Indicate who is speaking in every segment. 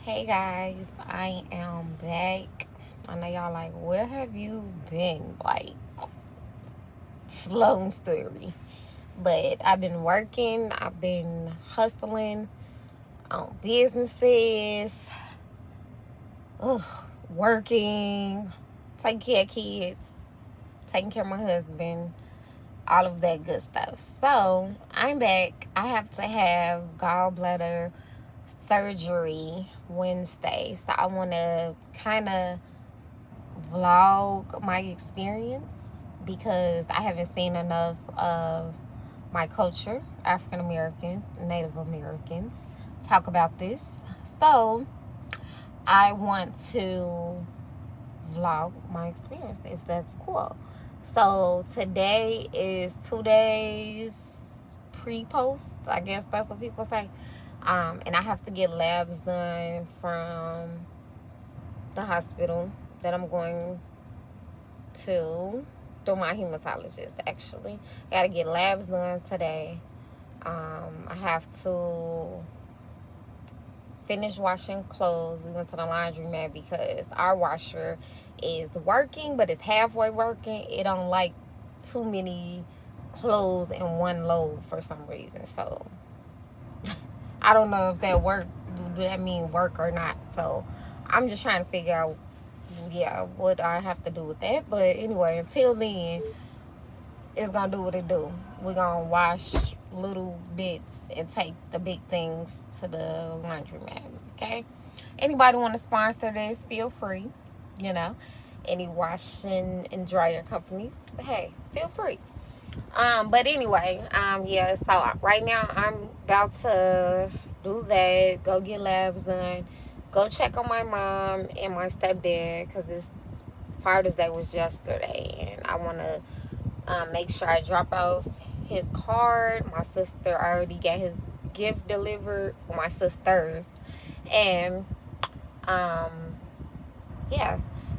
Speaker 1: Hey guys, I am back. I know y'all like, where have you been? Like, long story. But I've been working, I've been hustling on businesses, working, taking care of kids, taking care of my husband, all of that good stuff. So I'm back. I have to have gallbladder surgery Wednesday. So I want to kind of vlog my experience because I haven't seen enough of my culture, African Americans, Native Americans, talk about this. So I want to vlog my experience, if that's cool. So today is 2 days pre-post, I guess that's what people say. And I have to get labs done from the hospital that I'm going to through my hematologist, actually. I gotta get labs done today. I have to finish washing clothes. We went to the laundromat because our washer is working, but it's halfway working. It don't like too many clothes in one load for some reason. So I don't know if that work, do that mean work or not. So I'm just trying to figure out, what I have to do with that. But anyway, until then, it's gonna do what it do. We're gonna wash little bits and take the big things to the laundromat. Okay. Anybody want to sponsor this? Feel free. Any washing and dryer companies, hey, feel free. But anyway, so right now I'm about to do that, go get labs done, go check on my mom and my stepdad, because this Father's Day was yesterday, and I want to make sure I drop off his card. My sister already got his gift delivered, my sisters, and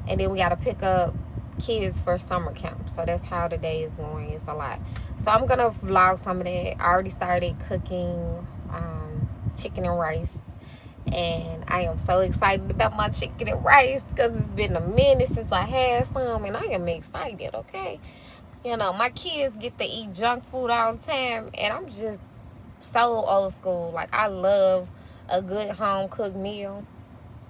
Speaker 1: and then we got to pick up kids for summer camp. So that's how the day is going. It's a lot. So I'm gonna vlog some of that. I already started cooking chicken and rice, and I am so excited about my chicken and rice because it's been a minute since I had some, and I am excited. Okay, my kids get to eat junk food all the time, and I'm just so old school. Like, I love a good home cooked meal,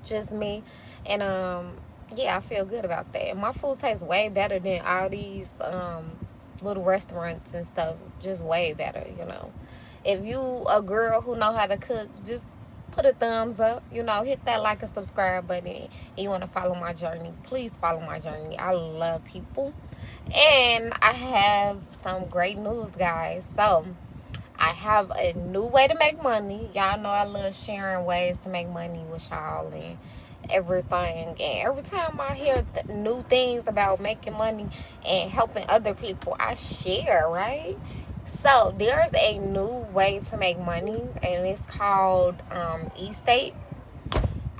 Speaker 1: just me. And I feel good about that. My food tastes way better than all these little restaurants and stuff. Just way better. If you a girl who know how to cook, just put a thumbs up. Hit that like and subscribe button. And you want to follow my journey, please follow my journey. I love people. And I have some great news, guys. So I have a new way to make money. Y'all know I love sharing ways to make money with y'all and everything. And every time I hear new things about making money and helping other people, I share, right? So there's a new way to make money, and it's called estate.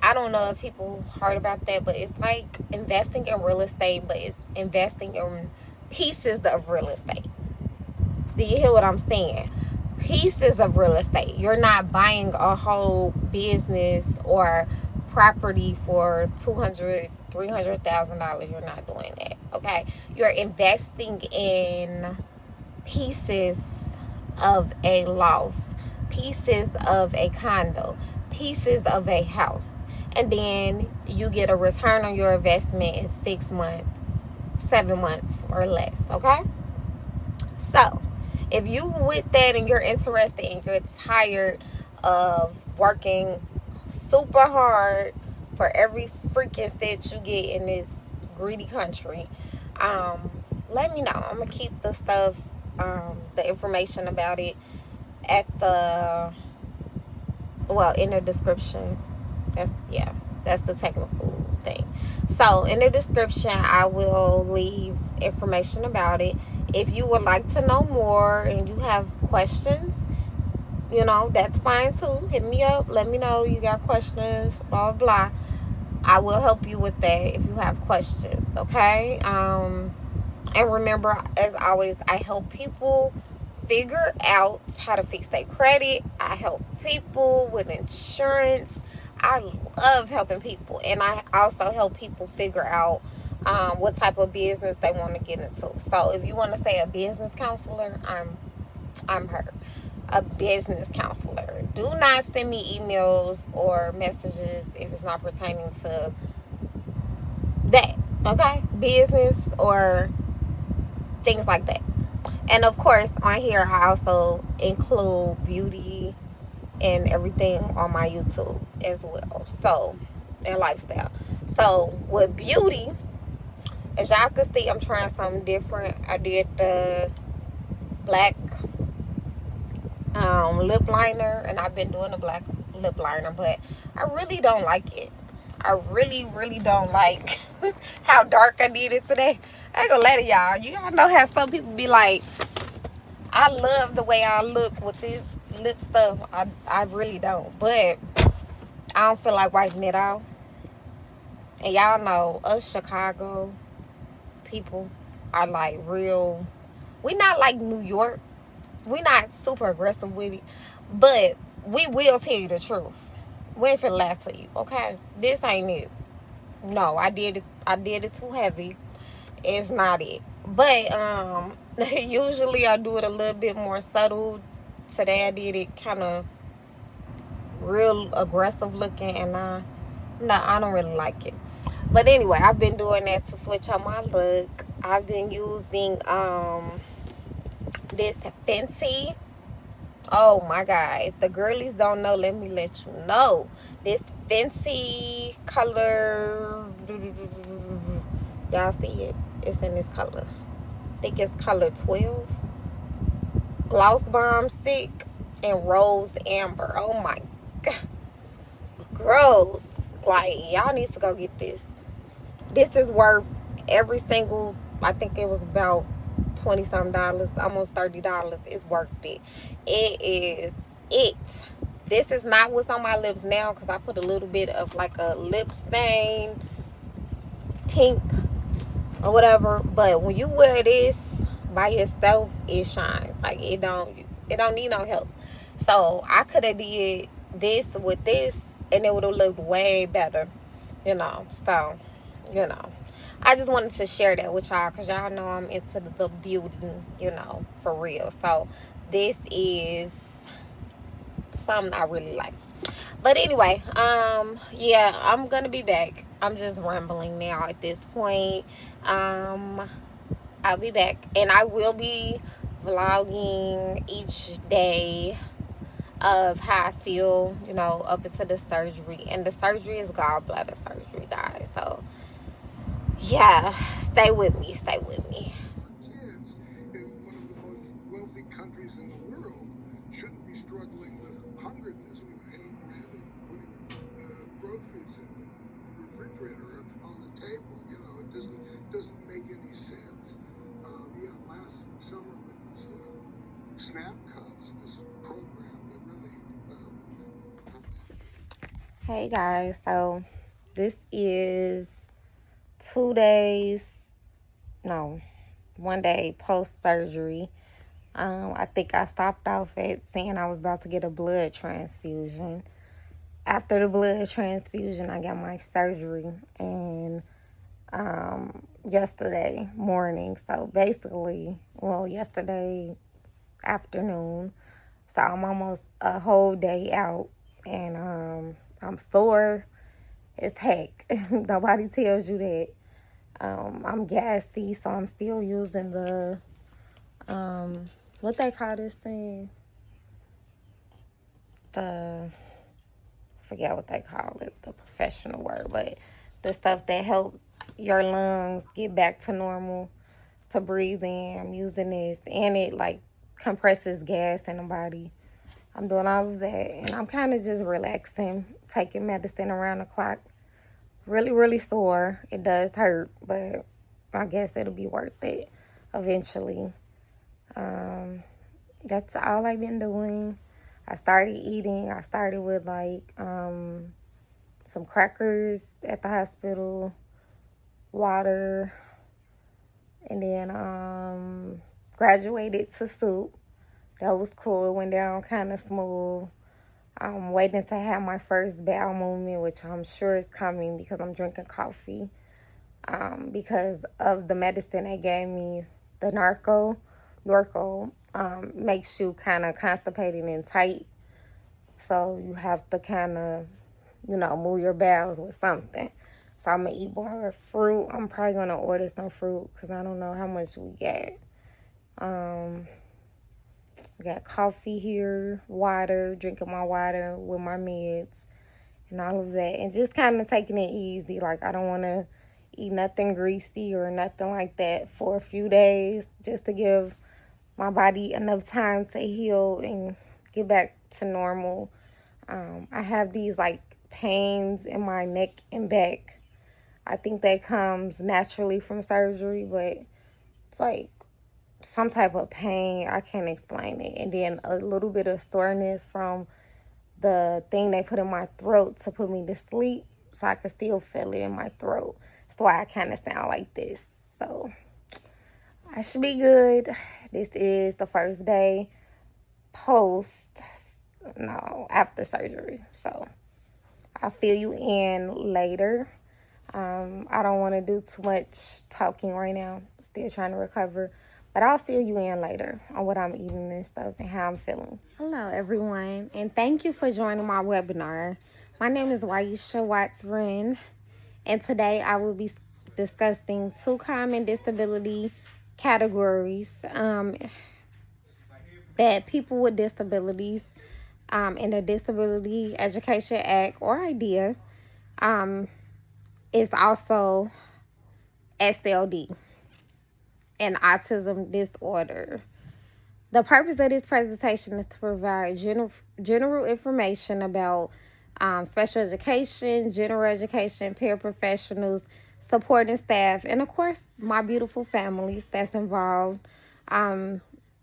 Speaker 1: I don't know if people heard about that, but it's like investing in real estate, but it's investing in pieces of real estate. Do you hear what I'm saying? Pieces of real estate. You're not buying a whole business or property for $200,000, $300,000. You're not doing that. Okay, you're investing in pieces of a loft, pieces of a condo, pieces of a house, and then you get a return on your investment in 6 months, 7 months or less. Okay, so if you with that and you're interested and you're tired of working super hard for every freaking cent you get in this greedy country, let me know. I'm gonna keep the stuff, the information about it in the description. That's the technical thing. So in the description I will leave information about it. If you would like to know more and you have questions, that's fine too. Hit me up, let me know you got questions, blah blah. I will help you with that if you have questions. Okay. And remember, as always, I help people figure out how to fix their credit. I help people with insurance. I love helping people, and I also help people figure out what type of business they want to get into. So if you want to say a business counselor, I'm her. A business counselor. Do not send me emails or messages if it's not pertaining to that. Okay? Business or things like that. And of course, on here I also include beauty and everything on my YouTube as well. So, and lifestyle. So with beauty, as y'all can see, I'm trying something different. I did the black lip liner, and I've been doing the black lip liner, but I really don't like it. I really don't like how dark I did it today. I ain't gonna lie to y'all. Y'all know how some people be like, I love the way I look with this lip stuff. I really don't, but I don't feel like wiping it off. And y'all know us Chicago people are like real. We not like New York. We not super aggressive with it, but we will tell you the truth. We ain't finna lie to you, okay? This ain't it. No, I did it too heavy. It's not it. But usually I do it a little bit more subtle. Today I did it kind of real aggressive looking, and no, I don't really like it. But anyway, I've been doing that to switch up my look. I've been using this Fenty. Oh my god, if the girlies don't know, let me let you know. This Fenty color, y'all see it? It's in this color. I think it's color 12. Gloss Bomb Stick and Rose Amber. Oh my god, gross. Like, y'all need to go get this. This is worth every single, I think it was about $20 something, almost $30. It's worth it. It is it. This is not what's on my lips now, because I put a little bit of like a lip stain, pink or whatever. But when you wear this by yourself, it shines. Like, it don't need no help. So I could have did this with this, and it would have looked way better, you know. So, you know, I just wanted to share that with y'all, because y'all know I'm into the beauty, you know, for real. So this is something I really like. But anyway, yeah, I'm gonna be back. I'm just rambling now at this point. I'll be back, and I will be vlogging each day of how I feel, you know, up until the surgery. And the surgery is gallbladder surgery, guys. So yeah, stay with me. Stay with me.
Speaker 2: Kids in one of the most wealthy countries in the world shouldn't be struggling with hunger this way and putting groceries in the refrigerator on the table. You know, it doesn't make any sense. Yeah, last summer with these SNAP cuts, this program that really.
Speaker 1: Hey guys, so this is 2 days, no, 1 day post surgery. I think I stopped off at saying I was about to get a blood transfusion. After the blood transfusion, I got my surgery, and yesterday morning. So basically, well, yesterday afternoon. So I'm almost a whole day out, and I'm sore as heck. Nobody tells you that. I'm gassy, so I'm still using the what they call this thing? I forget what they call it, the professional word, but the stuff that helps your lungs get back to normal to breathe in. I'm using this, and it like compresses gas in the body. I'm doing all of that, and I'm kind of just relaxing, taking medicine around the clock. Really sore. It does hurt, but I guess it'll be worth it eventually. That's all I've been doing. I started eating. I started with like some crackers at the hospital, water, and then graduated to soup. That was cool. It went down kind of smooth. I'm waiting to have my first bowel movement, which I'm sure is coming because I'm drinking coffee. Because of the medicine they gave me, the Norco makes you kind of constipated and tight. So you have to kind of, move your bowels with something. So I'm going to eat more fruit. I'm probably going to order some fruit because I don't know how much we get. Got coffee here, water, drinking my water with my meds and all of that. And just kind of taking it easy. Like, I don't want to eat nothing greasy or nothing like that for a few days just to give my body enough time to heal and get back to normal. I have these, like, pains in my neck and back. I think that comes naturally from surgery, but it's like some type of pain. I can't explain it. And then a little bit of soreness from the thing they put in my throat to put me to sleep, so I could still feel it in my throat. That's why I kind of sound like this. So I should be good. This is the first day after surgery. So I'll fill you in later. I don't want to do too much talking right now. Still trying to recover. But I'll fill you in later on what I'm eating and stuff and how I'm feeling. Hello, everyone, and thank you for joining my webinar. My name is Watts-Wren, and today I will be discussing 2 common disability categories that people with disabilities in the Disability Education Act or IDEA is also SLD and autism disorder. The purpose of this presentation is to provide general information about special education, general education, paraprofessionals, supporting staff, and of course, my beautiful families that's involved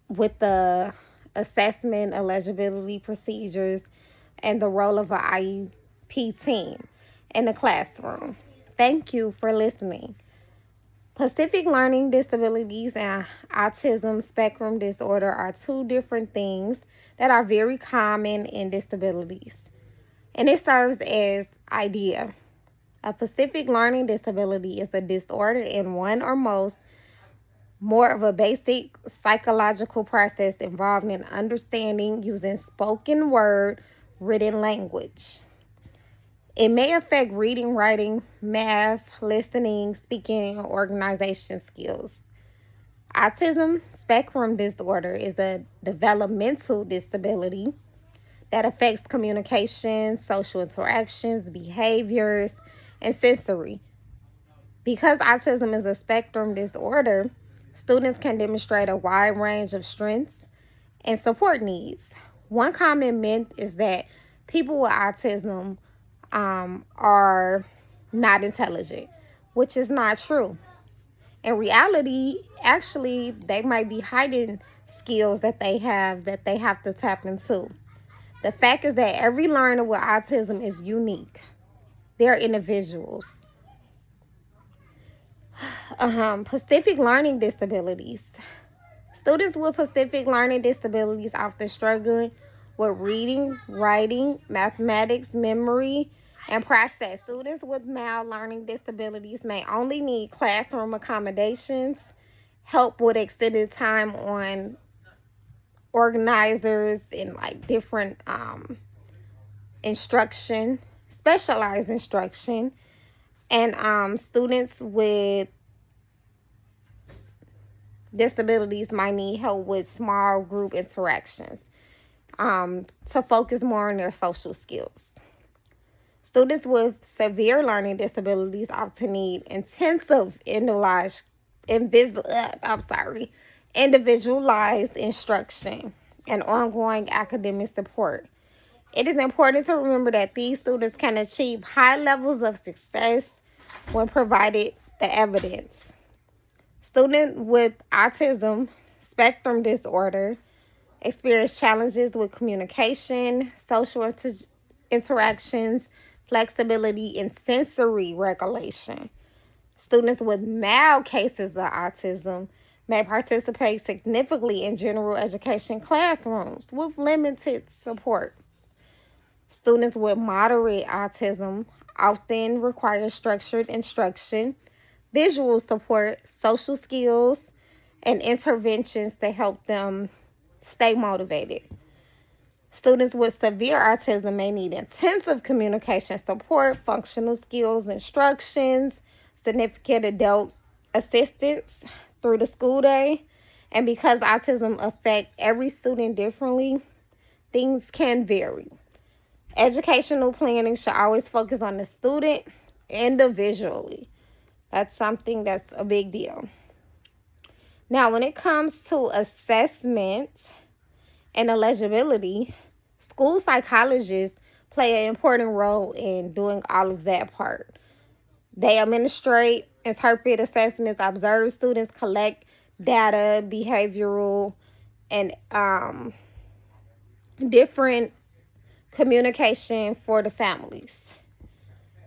Speaker 1: with the assessment, eligibility procedures, and the role of an IEP team in the classroom. Thank you for listening. Specific learning disabilities and autism spectrum disorder are 2 different things that are very common in disabilities. And it serves as idea. A specific learning disability is a disorder in one or more of a basic psychological process involved in understanding using spoken word, written language. It may affect reading, writing, math, listening, speaking, and organization skills. Autism spectrum disorder is a developmental disability that affects communication, social interactions, behaviors, and sensory. Because autism is a spectrum disorder, students can demonstrate a wide range of strengths and support needs. One common myth is that people with autism are not intelligent, which is not true. In reality, actually, they might be hiding skills that they have to tap into. The fact is that every learner with autism is unique. They're individuals. Specific learning disabilities. Students with specific learning disabilities often struggling with reading, writing, mathematics, memory, and process. Students with mild learning disabilities may only need classroom accommodations, help with extended time on organizers and like different instruction, specialized instruction, and students with disabilities might need help with small group interactions to focus more on their social skills. Students with severe learning disabilities often need intensive individualized instruction and ongoing academic support. It is important to remember that these students can achieve high levels of success when provided the evidence. Students with autism spectrum disorder experience challenges with communication, social interactions, flexibility, and sensory regulation. Students with mild cases of autism may participate significantly in general education classrooms with limited support. Students with moderate autism often require structured instruction, visual support, social skills, and interventions to help them stay motivated. Students with severe autism may need intensive communication support, functional skills, instructions, significant adult assistance through the school day. And because autism affects every student differently, things can vary. Educational planning should always focus on the student individually. That's something that's a big deal. Now, when it comes to assessment and eligibility, school psychologists play an important role in doing all of that part. They administrate, interpret assessments, observe students, collect data, behavioral, and different communication for the families.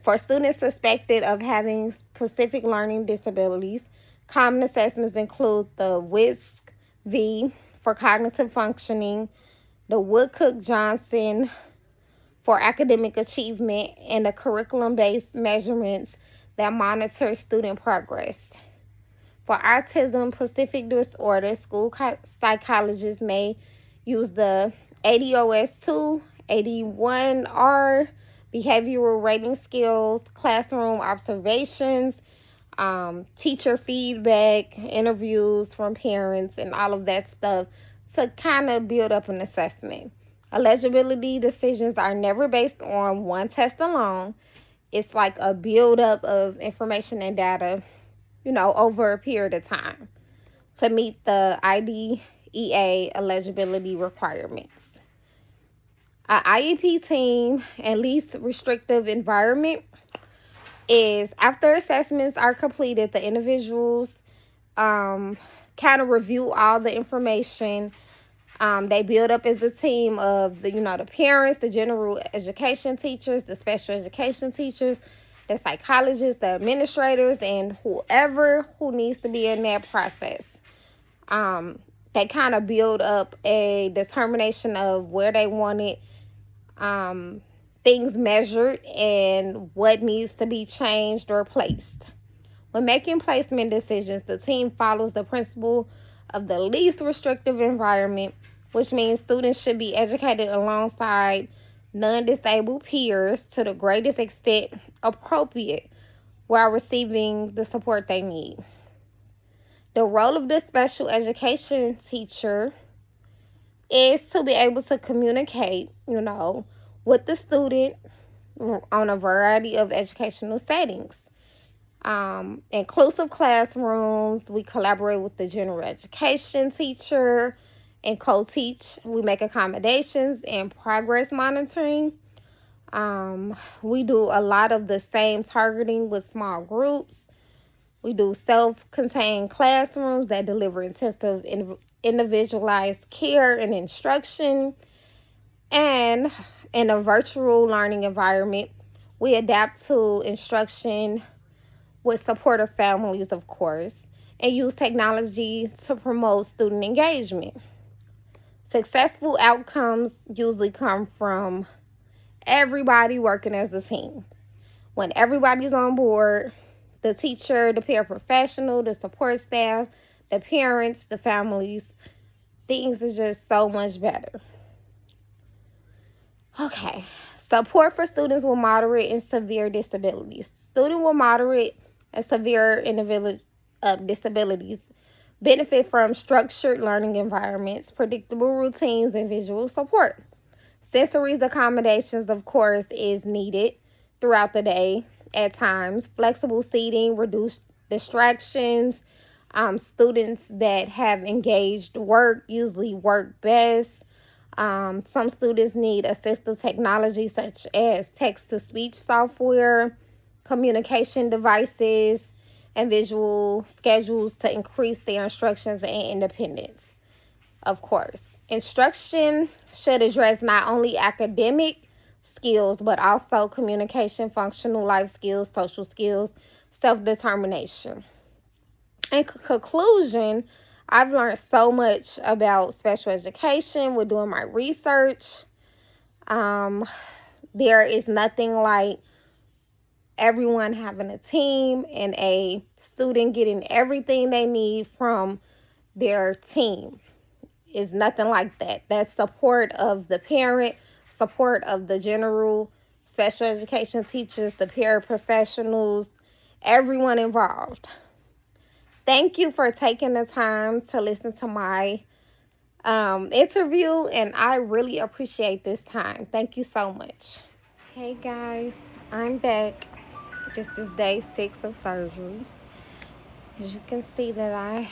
Speaker 1: For students suspected of having specific learning disabilities, common assessments include the Wigs for cognitive functioning, the Woodcock-Johnson for academic achievement, and the curriculum-based measurements that monitor student progress. For autism-specific disorders, school psychologists may use the ADOS-2, 81R, behavioral rating skills, classroom observations, teacher feedback, interviews from parents, and all of that stuff to kind of build up an assessment. Eligibility decisions are never based on one test alone. It's like a build-up of information and data, over a period of time to meet the IDEA eligibility requirements. An IEP team and least restrictive environment is after assessments are completed, the individuals kind of review all the information. They build up as a team of the parents, the general education teachers, the special education teachers, the psychologists, the administrators, and whoever who needs to be in that process. They kind of build up a determination of where they wanted things measured and what needs to be changed or placed. When making placement decisions, the team follows the principle of the least restrictive environment, which means students should be educated alongside non-disabled peers to the greatest extent appropriate while receiving the support they need. The role of the special education teacher is to be able to communicate, with the student on a variety of educational settings. Inclusive classrooms, we collaborate with the general education teacher and co-teach. We make accommodations and progress monitoring. We do a lot of the same targeting with small groups. We do self-contained classrooms that deliver intensive individualized care and instruction. And in a virtual learning environment, we adapt to instruction with supportive families, of course, and use technology to promote student engagement. Successful outcomes usually come from everybody working as a team. When everybody's on board, the teacher, the paraprofessional, the support staff, the parents, the families, things are just so much better. Okay, support for students with moderate and severe disabilities. Students with moderate and severe disabilities benefit from structured learning environments, predictable routines, and visual support. Sensory accommodations, of course, is needed throughout the day at times. Flexible seating, reduced distractions. Students that have engaged work usually work best. Some students need assistive technology such as text-to-speech software, communication devices, and visual schedules to increase their instructions and independence. Of course, instruction should address not only academic skills, but also communication, functional life skills, social skills, self-determination. In conclusion, I've learned so much about special education with doing my research. There is nothing like everyone having a team and a student getting everything they need from their team. Is nothing like that. That's support of the parent, support of the general special education teachers, the paraprofessionals, everyone involved. Thank you for taking the time to listen to my interview, and I really appreciate this time. Thank you so much. Hey guys, I'm back. This is day 6 of surgery. As you can see that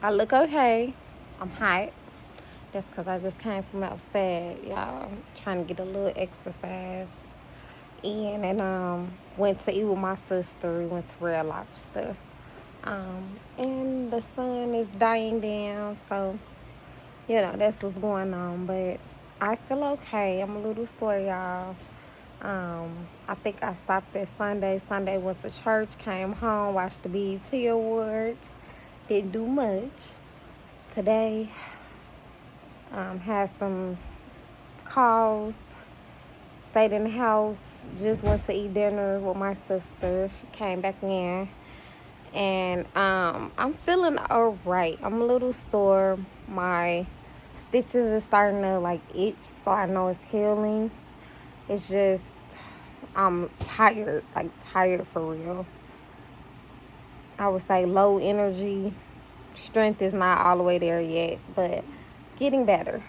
Speaker 1: I look okay. I'm hot. That's because I just came from outside, y'all. Trying to get a little exercise in, and went to eat with my sister. We went to Red Lobster. And the sun is dying down, so you know that's what's going on. But I feel okay. I'm a little sore, y'all. I think I stopped at Sunday. Sunday went to church, came home, watched the BET Awards. Didn't do much. Today, had some calls, stayed in the house, just went to eat dinner with my sister, came back in, and I'm feeling alright. I'm a little sore. My stitches are starting to like itch, so I know it's healing. It's just I'm tired, like tired for real. I would say low energy. Strength is not all the way there yet, but getting better.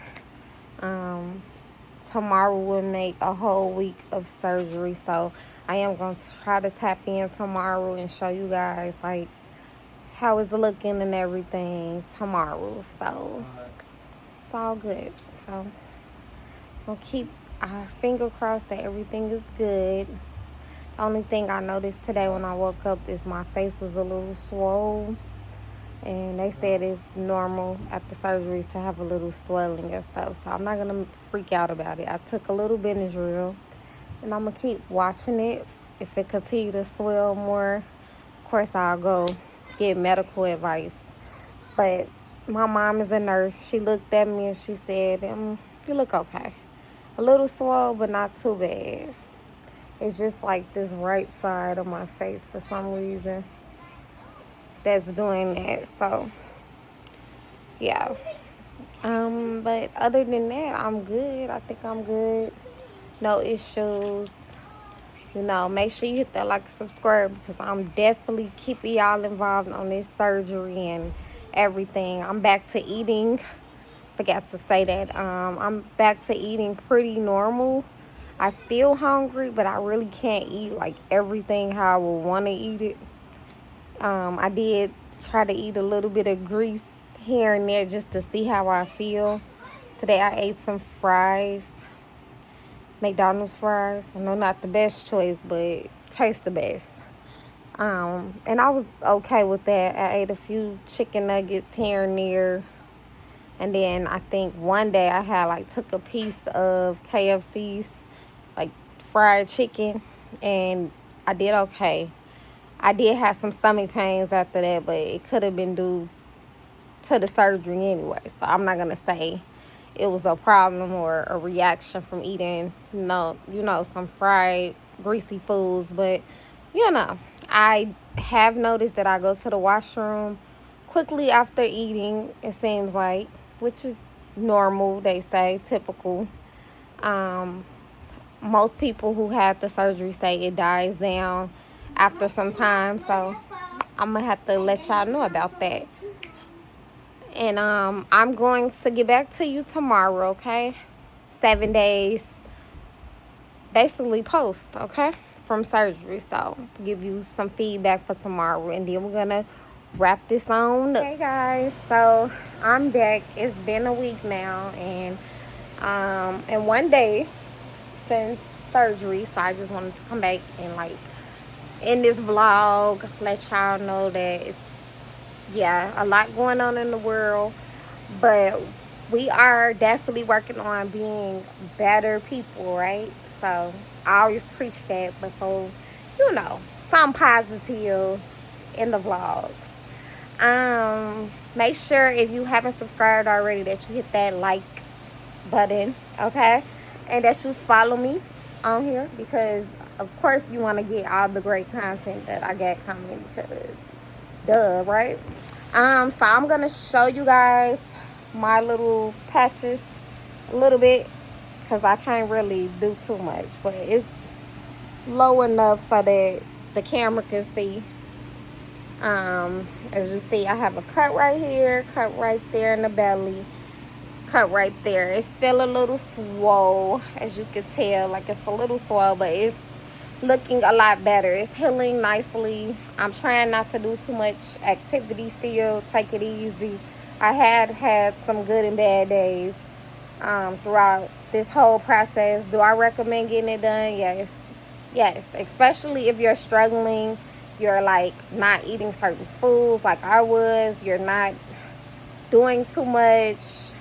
Speaker 1: Tomorrow will make a whole week of surgery, so I am going to try to tap in tomorrow and show you guys like how it's looking and everything tomorrow. So it's all good. So we'll keep our finger crossed that everything is good. The only thing I noticed today when I woke up is my face was a little swole. And they said it's normal after surgery to have a little swelling and stuff. So I'm not going to freak out about it. I took a little Benadryl. And I'm going to keep watching it. If it continue to swell more, of course I'll go get medical advice. But my mom is a nurse. She looked at me and she said, you look okay. A little swole, but not too bad. It's just like this right side of my face for some reason that's doing that. So yeah, but other than that, I'm good. I think I'm good. No issues. You know, make sure you hit that like and subscribe, because I'm definitely keeping y'all involved on this surgery and everything. I'm back to eating. Forgot to say that. I'm back to eating pretty normal. I feel hungry, but I really can't eat like everything how I would want to eat it. I did try to eat a little bit of grease here and there just to see how I feel. Today I ate some fries, McDonald's fries. I know not the best choice, but tastes the best. And I was okay with that. I ate a few chicken nuggets here and there. And then I think one day I had like took a piece of KFC's like fried chicken, and I did okay. I did have some stomach pains after that, but it could have been due to the surgery anyway. So I'm not going to say it was a problem or a reaction from eating, some fried, greasy foods. But, I have noticed that I go to the washroom quickly after eating, it seems like, which is normal, they say, typical. Most people who had the surgery say it dies down after some time, so I'm gonna have to let y'all know about that. And I'm going to get back to you tomorrow, okay? 7 days basically post, okay, from surgery. So give you some feedback for tomorrow, and then we're gonna wrap this on up. Hey guys, so I'm back. It's been a week now, and 1 day since surgery, so I just wanted to come back and like in this vlog let y'all know that it's a lot going on in the world, but we are definitely working on being better people, right? So I always preach that before, some positive in the vlogs. Make sure if you haven't subscribed already that you hit that like button, okay, and that you follow me on here because, of course, you want to get all the great content that I got coming because, duh, right? So I'm gonna show you guys my little patches a little bit because I can't really do too much, but it's low enough so that the camera can see. As you see, I have a cut right here, cut right there in the belly, cut right there. It's still a little swole, as you can tell. Like, it's a little swole, but it's looking a lot better. It's healing nicely. I'm trying not to do too much activity still. Take it easy. I had some good and bad days throughout this whole process. Do I recommend getting it done? Yes, especially if you're struggling, you're like not eating certain foods like I was, you're not doing too much,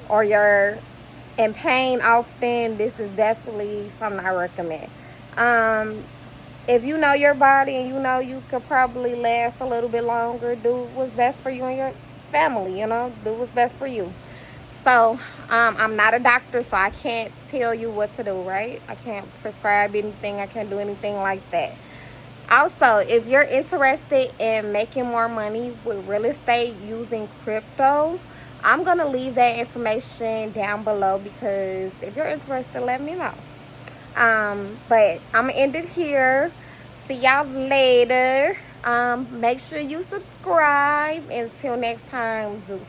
Speaker 1: or you're in pain often. This is definitely something I recommend. If you know your body and you know you could probably last a little bit longer, do what's best for you and your family, you know, do what's best for you. So I'm not a doctor, so I can't tell you what to do, right? I can't prescribe anything. I can't do anything like that. Also, if you're interested in making more money with real estate using crypto, I'm going to leave that information down below because if you're interested, let me know. But I'm going to end it here. See y'all later. Make sure you subscribe. Until next time, deuces.